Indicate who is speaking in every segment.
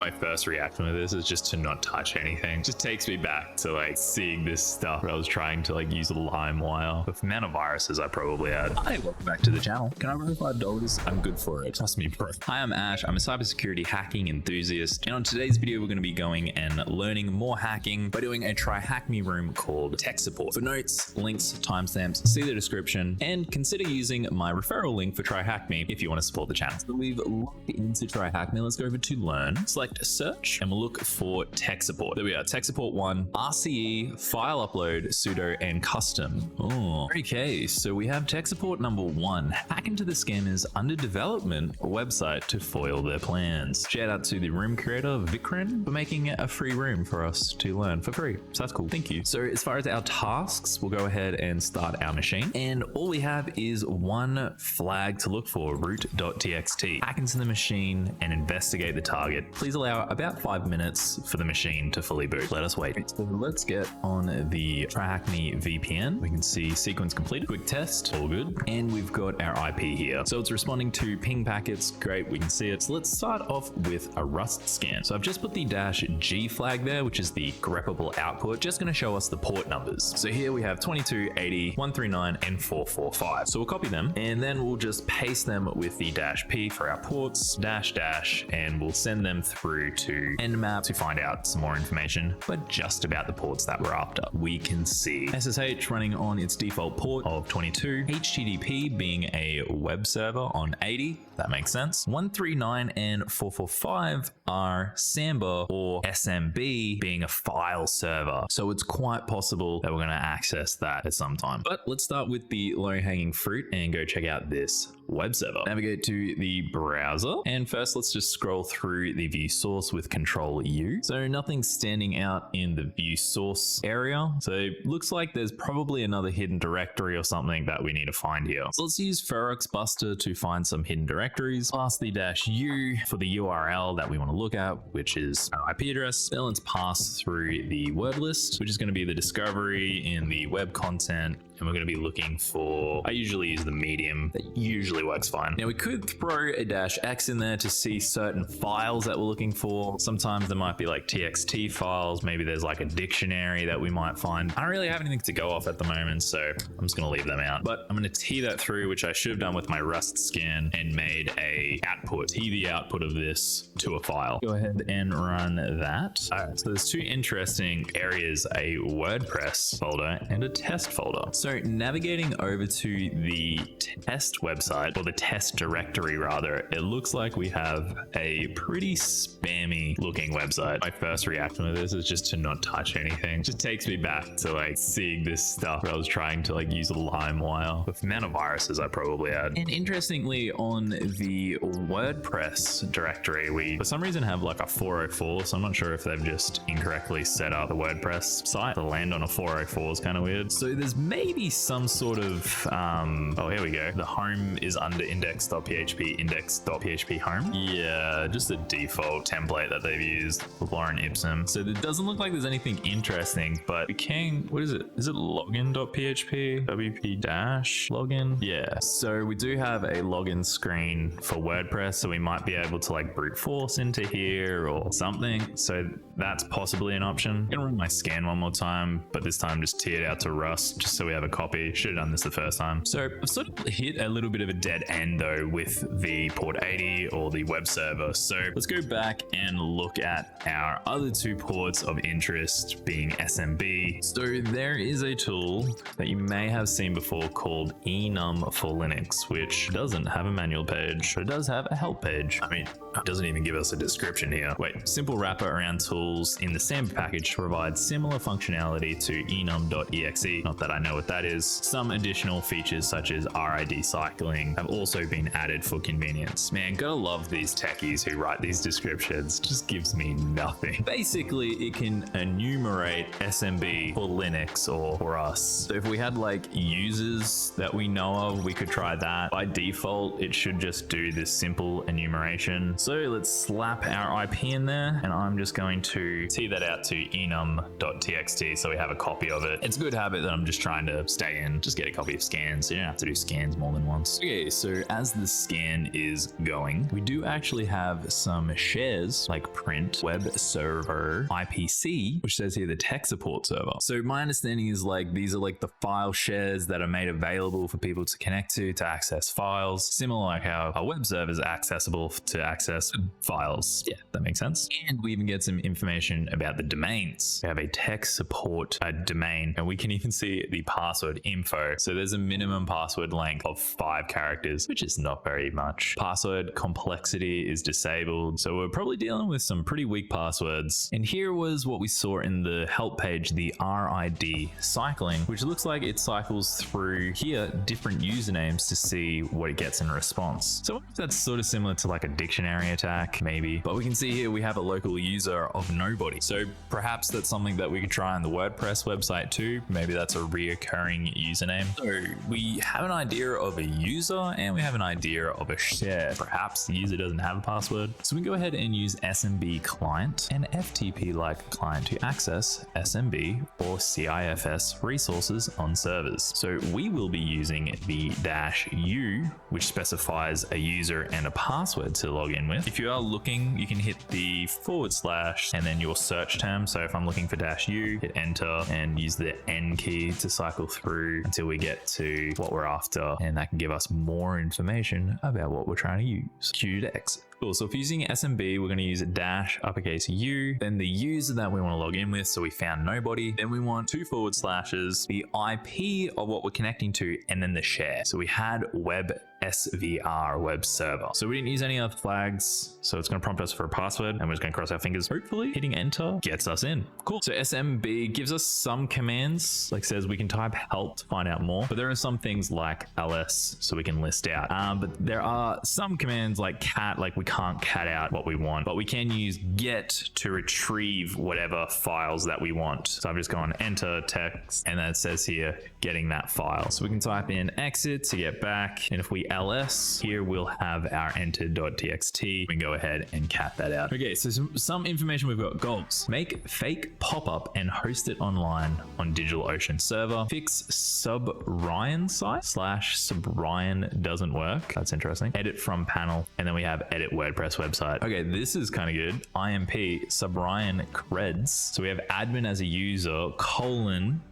Speaker 1: My first reaction to this is just to not touch anything. It just takes me back to like seeing this stuff where I was trying to like use a LimeWire. With the amount of viruses I probably had. Hi, welcome back to the channel. Can I borrow $5? I'm good for it. Trust me, bro. Hi, I'm Ash. I'm a cybersecurity hacking enthusiast. And on today's video, we're going to be going and learning more hacking by doing a TryHackMe room called Tech Support. For notes, links, timestamps, see the description, and consider using my referral link for TryHackMe if you want to support the channel. So we've logged into TryHackMe. Let's go over to Learn, select Search, and we'll look for Tech Support. There we are, techsupp0rt1, RCE, file upload, sudo, and custom. Oh, okay. So we have tech support number 1. Hack into the scammers under development website to foil their plans. Shout out to the room creator, Vikran, for making it a free room for us to learn for free. So that's cool. Thank you. So as far as our tasks, we'll go ahead and start our machine. And all we have is one flag to look for, root.txt. Hack into the machine and investigate the target. Please allow about 5 minutes for the machine to fully boot. Let us wait. So let's get on the TryHackMe VPN. We can see sequence completed, quick test, all good. And we've got our IP here. So it's responding to ping packets. Great, we can see it. So let's start off with a rust scan. So I've just put the -G flag there, which is the greppable output, just going to show us the port numbers. So here we have 22, 80, 139, and 445. So we'll copy them and then we'll just paste them with the -P for our ports, -- and we'll send them through to Nmap to find out some more information, but just about the ports that we're after. We can see SSH running on its default port of 22, HTTP being a web server on 80, that makes sense. 139 and 445 are Samba or SMB being a file server. So it's quite possible that we're going to access that at some time. But let's start with the low-hanging fruit and go check out this web server. Navigate to the browser, and first let's just scroll through the view source with Control U. So nothing's standing out in the view source area. So it looks like there's probably another hidden directory or something that we need to find here. So let's use feroxbuster to find some hidden directories. Pass the -U for the URL that we want to look at, which is our IP address. Then let's pass through the word list, which is going to be the discovery in the web content. And we're going to be looking for, I usually use the medium, that usually works fine. Now we could throw a -X in there to see certain files that we're looking for. Sometimes there might be like TXT files, maybe there's like a dictionary that we might find. I don't really have anything to go off at the moment, so I'm just going to leave them out. But I'm going to tee that through, which I should have done with my rust scan, and made a output, tee the output of this to a file. Go ahead and run that. All right, so there's two interesting areas, a WordPress folder and a test folder. So navigating over to the test website, or the test directory rather, it looks like we have a pretty spammy looking website. My first reaction to this is just to not touch anything. It just takes me back to like seeing this stuff where I was trying to like use a LimeWire. With the amount of viruses I probably had. And interestingly, on the WordPress directory, we for some reason have like a 404, so I'm not sure if they've just incorrectly set up the WordPress site. To land on a 404 is kind of weird. So there's maybe some sort of oh, here we go, the home is under index.php, index.php home. Yeah, just a default template that they've used with Lauren Ipsum. So it doesn't look like there's anything interesting, but we can, what is it login.php, wp-login? Yeah, so we do have a login screen for WordPress, so we might be able to like brute force into here or something. So that's possibly an option. I'm gonna run my scan one more time, but this time just tee it out to Rust, just so we have a copy. Should have done this the first time. So I've sort of hit a little bit of a dead end though with the port 80 or the web server. So let's go back and look at our other two ports of interest, being SMB. So there is a tool that you may have seen before called enum for Linux, which doesn't have a manual page, but it does have a help page. I mean, it doesn't even give us a description here. Wait, simple wrapper around tools in the Samba package provides similar functionality to enum.exe. Not that I know what that is. Some additional features such as RID cycling have also been added for convenience. Man, gotta love these techies who write these descriptions. Just gives me nothing. Basically, it can enumerate SMB for Linux or for us. So if we had like users that we know of, we could try that. By default, it should just do this simple enumeration. So let's slap our IP in there, and I'm just going to tee that out to enum.txt so we have a copy of it. It's a good habit that I'm just trying to stay in. Just get a copy of scans, so you don't have to do scans more than once. Okay, so as the scan is going, we do actually have some shares like print, web server, IPC, which says here the tech support server. So my understanding is like these are like the file shares that are made available for people to connect to access files, similar like how a web server is accessible to access files. Yeah, that makes sense. And we even get some information about the domains. We have a tech support domain, and we can even see the password info. So there's a minimum password length of 5 characters, which is not very much. Password complexity is disabled, so we're probably dealing with some pretty weak passwords. And here was what we saw in the help page, the RID cycling, which looks like it cycles through here different usernames to see what it gets in response. So that's sort of similar to like a dictionary attack maybe, but we can see here we have a local user of nobody. So perhaps that's something that we could try on the WordPress website too. Maybe that's a reoccurring username. So we have an idea of a user and we have an idea of a share. Perhaps the user doesn't have a password. So we can go ahead and use smbclient and FTP-like client to access SMB or CIFS resources on servers. So we will be using the -u, which specifies a user and a password to log in with. If you are looking, you can hit the / and then your search term. So if I'm looking for -u, hit enter and use the N key to cycle through until we get to what we're after, and that can give us more information about what we're trying to use. Q to exit. Cool, so if using SMB, we're going to use -U, then the user that we want to log in with. So we found nobody. Then we want 2 /, the IP of what we're connecting to, and then the share. So we had web SVR, web server. So we didn't use any other flags. So it's going to prompt us for a password, and we're just going to cross our fingers. Hopefully hitting enter gets us in. Cool. So SMB gives us some commands, like says we can type help to find out more, but there are some things like ls, so we can list out. But there are some commands like cat, like we can't cat out what we want, but we can use get to retrieve whatever files that we want. So I've just gone enter text, and then it says here getting that file. So we can type in exit to get back, and if we ls, here we'll have our enter.txt. We can go ahead and cat that out. Okay, so some information we've got. Goals: make fake pop-up and host it online on DigitalOcean server. Fix subrion site / subrion doesn't work. That's interesting. Edit from panel, and then we have edit WordPress website. Okay, this is kind of good. IMP subrion creds. So we have admin as a user,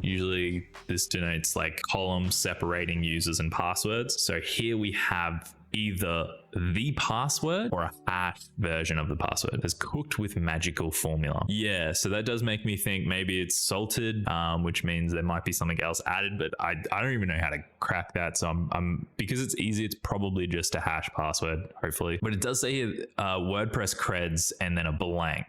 Speaker 1: usually this denotes like column separating users and passwords. So here we have either the password or a hash version of the password is cooked with magical formula. Yeah, so that does make me think maybe it's salted, which means there might be something else added, but I don't even know how to crack that. So I'm because it's easy, it's probably just a hash password, hopefully. But it does say here WordPress creds and then a blank.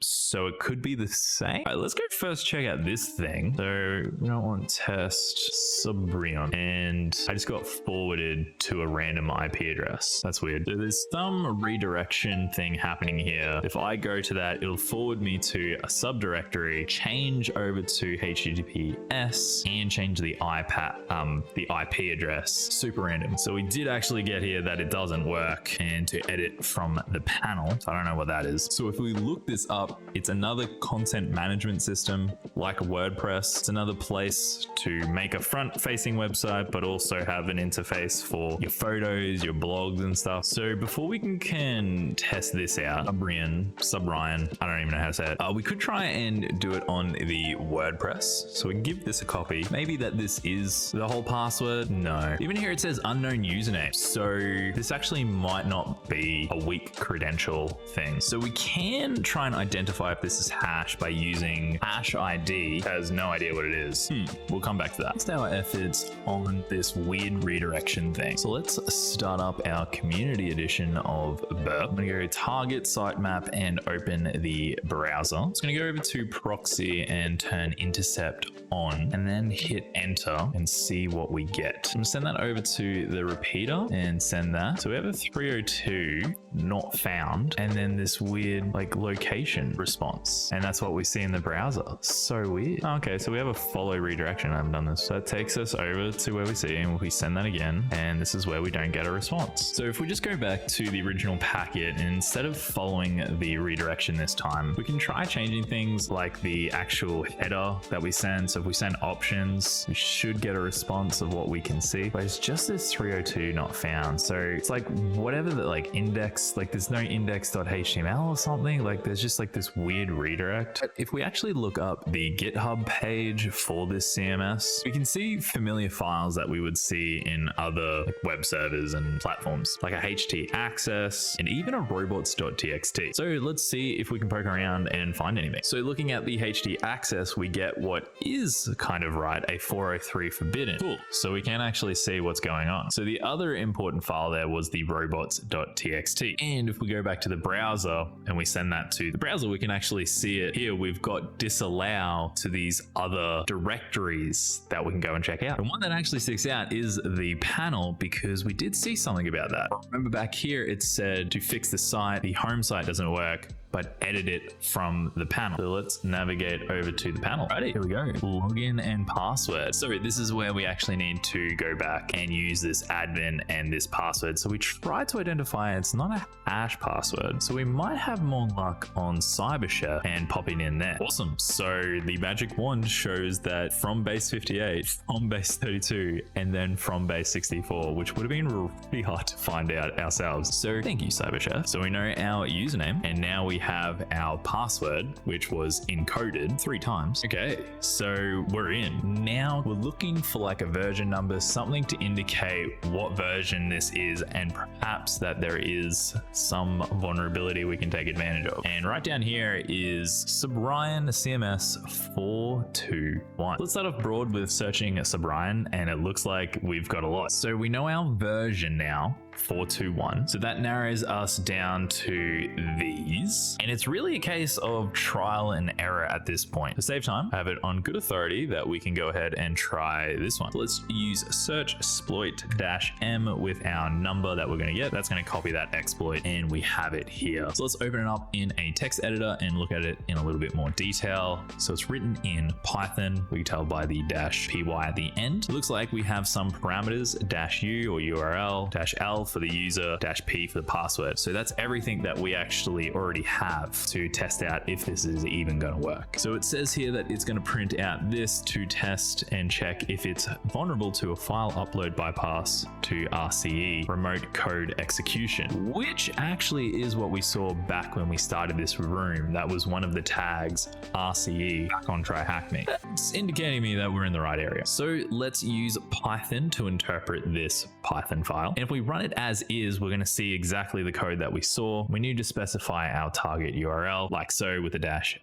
Speaker 1: So it could be the same. All right, let's go first check out this thing. So we don't want test subrion, and I just got forwarded to a random IP address. That's weird. So there's some redirection thing happening here. If I go to that, it'll forward me to a subdirectory, change over to HTTPS, and change the IP address. Super random. So we did actually get here that it doesn't work, and to edit from the panel. So I don't know what that is. So if we look this up, it's another content management system like WordPress. It's another place to make a front-facing website, but also have an interface for your photos, your blogs and stuff. So before we can test this out, subrion, I don't even know how to say it. We could try and do it on the WordPress. So we can give this a copy. Maybe that this is the whole password. No. Even here it says unknown username. So this actually might not be a weak credential thing. So we can try and identify if this is hash by using hash ID. Has no idea what it is. We'll come back to that. Let's our efforts on this weird redirection thing. So let's start up our community edition of Burp. I'm gonna go target sitemap and open the browser. It's gonna go over to proxy and turn intercept on, and then hit enter and see what we get. I'm gonna send that over to the repeater and send that. So we have a 302 not found, and then this weird like location response, and that's what we see in the browser. So weird. Okay, so we have a follow redirection. I haven't done this. So that takes us over to where we see, and we send that again, and this is where we don't get a response. So if if we just go back to the original packet, and instead of following the redirection this time, we can try changing things like the actual header that we send. So if we send options, we should get a response of what we can see, but it's just this 302 not found. So it's like whatever the like index, like there's no index.html or something, like there's just like this weird redirect. But if we actually look up the GitHub page for this CMS, we can see familiar files that we would see in other like web servers and platforms, like a HT access and even a robots.txt. So let's see if we can poke around and find anything. So looking at the HT access, we get what is kind of right, a 403 forbidden. Cool. So we can actually see what's going on. So the other important file there was the robots.txt. And if we go back to the browser and we send that to the browser, we can actually see it here. We've got disallow to these other directories that we can go and check out. And one that actually sticks out is the panel, because we did see something about that. Remember back here, it said to fix the site, the home site doesn't work, but edit it from the panel. So let's navigate over to the panel. Righty, here we go. Login and password. So this is where we actually need to go back and use this admin and this password. So we try to identify it's not a hash password. So we might have more luck on cybersec and popping in there. Awesome. So the magic wand shows that from base 58, from base 32, and then from base 64, which would have been really hard to find out ourselves. So thank you, cybersec. So we know our username, and now we have our password, which was encoded 3 times. Okay, so we're in. Now we're looking for like a version number, something to indicate what version this is, and perhaps that there is some vulnerability we can take advantage of. And right down here is subrion CMS 421. Let's start off broad with searching subrion, and it looks like we've got a lot. So we know our version now, 421. So that narrows us down to these. And it's really a case of trial and error at this point. To save time, I have it on good authority that we can go ahead and try this one. Let's use searchsploit-m with our number that we're going to get. That's going to copy that exploit, and we have it here. So let's open it up in a text editor and look at it in a little bit more detail. So it's written in Python. We can tell by the -py at the end. It looks like we have some parameters, -u or URL, -l for the user, -p for the password. So that's everything that we actually already have to test out if this is even going to work. So it says here that it's going to print out this to test and check if it's vulnerable to a file upload bypass to RCE, remote code execution, which actually is what we saw back when we started this room. That was one of the tags, RCE, back on TryHackMe. That's indicating me that we're in the right area. So let's use Python to interpret this Python file. And if we run it as is, we're going to see exactly the code that we saw. We need to specify our target URL like so with a -u,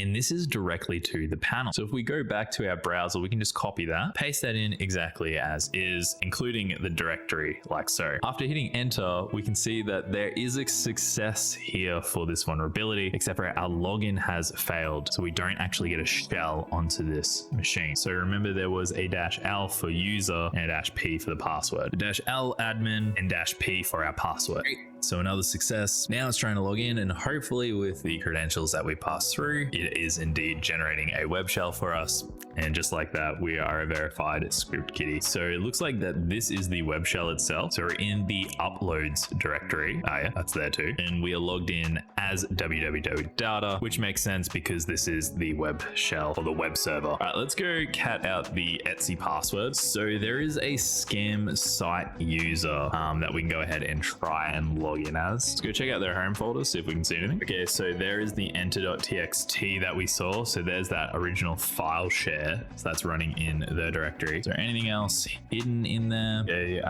Speaker 1: and this is directly to the panel. So if we go back to our browser, we can just copy that, paste that in exactly as is, including the directory like so. After hitting enter, we can see that there is a success here for this vulnerability, except for our login has failed. So we don't actually get a shell onto this machine. So remember, there was a -l for user and a -p for the password. A -l admin and -p for our password. Great. So another success. Now it's trying to log in, and hopefully with the credentials that we pass through, it is indeed generating a web shell for us. And just like that, we are a verified script kiddie. So it looks like that this is the web shell itself. So we're in the uploads directory. Oh yeah, that's there too. And we are logged in as www.data, which makes sense because this is the web shell or the web server. All right, let's go cat out the Etsy passwords. So there is a scam site user that we can go ahead and try and log in as. Let's go check out their home folder, see if we can see anything. Okay, so there is the enter.txt that we saw. So there's that original file share. So that's running in the directory. Is there anything else hidden in there? Okay,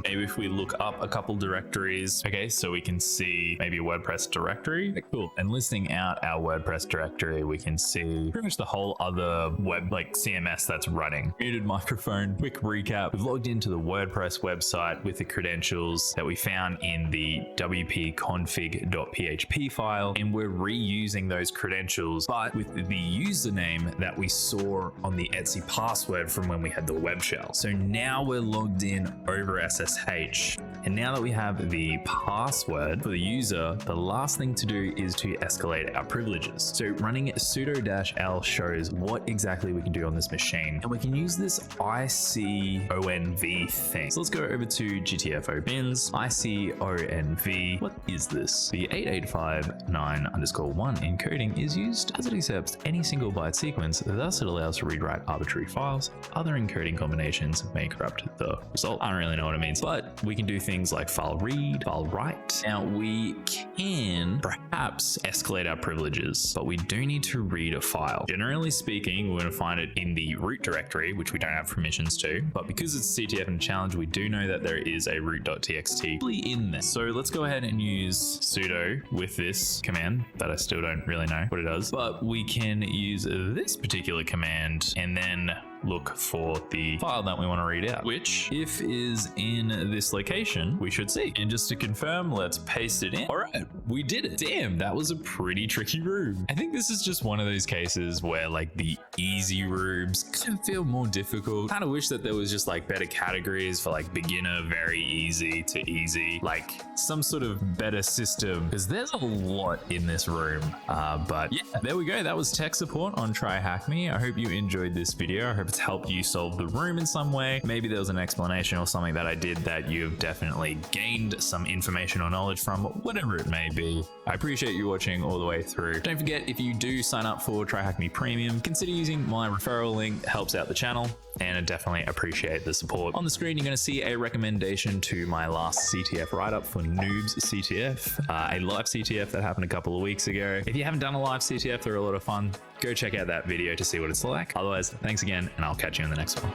Speaker 1: maybe if we look up a couple directories. Okay, so we can see maybe a WordPress directory. Okay, cool. And listing out our WordPress directory, we can see pretty much the whole other web, like CMS that's running. Muted microphone, quick recap. We've logged into the WordPress website with the credentials that we found in the wp-config.php file, and we're reusing those credentials, but with the username that we saw on the Etsy password from when we had the web shell. So now we're logged in over SSH. And now that we have the password for the user, the last thing to do is to escalate our privileges. So running sudo-l shows what exactly we can do on this machine. And we can use this ICONV thing. So let's go over to GTFO bins, ICONV. What is this? The 8859_1 encoding is used as it accepts any single byte sequence, thus it allows to rewrite arbitrary files. Other encoding combinations may corrupt the result. I don't really know what it means, but we can do things like file read, file write. Now we can perhaps escalate our privileges, but we do need to read a file. Generally speaking, we're going to find it in the root directory, which we don't have permissions to, but because it's CTF and challenge, we do know that there is a root.txt in there. So let's go ahead and use sudo with this command that I still don't really know what it does, but we can use this particular command and then look for the file that we want to read out, which if is in this location, we should see. And just to confirm, let's paste it in. All right, we did it. Damn, that was a pretty tricky room. I think this is just one of those cases where like the easy rooms kind of feel more difficult. Kind of wish that there was just like better categories for like beginner, very easy to easy, like some sort of better system, because there's a lot in this room. But yeah, there we go. That was tech support on TryHackMe. I hope you enjoyed this video. I hope it's helped you solve the room in some way. Maybe there was an explanation or something that I did that you've definitely gained some information or knowledge from, whatever it may be. I appreciate you watching all the way through. Don't forget, if you do sign up for TryHackMe Premium, consider using my referral link. It helps out the channel, and I definitely appreciate the support. On the screen, you're going to see a recommendation to my last CTF write-up for Noobs CTF, a live CTF that happened a couple of weeks ago. If you haven't done a live CTF, they're a lot of fun. Go check out that video to see what it's like. Otherwise, thanks again, and I'll catch you in the next one.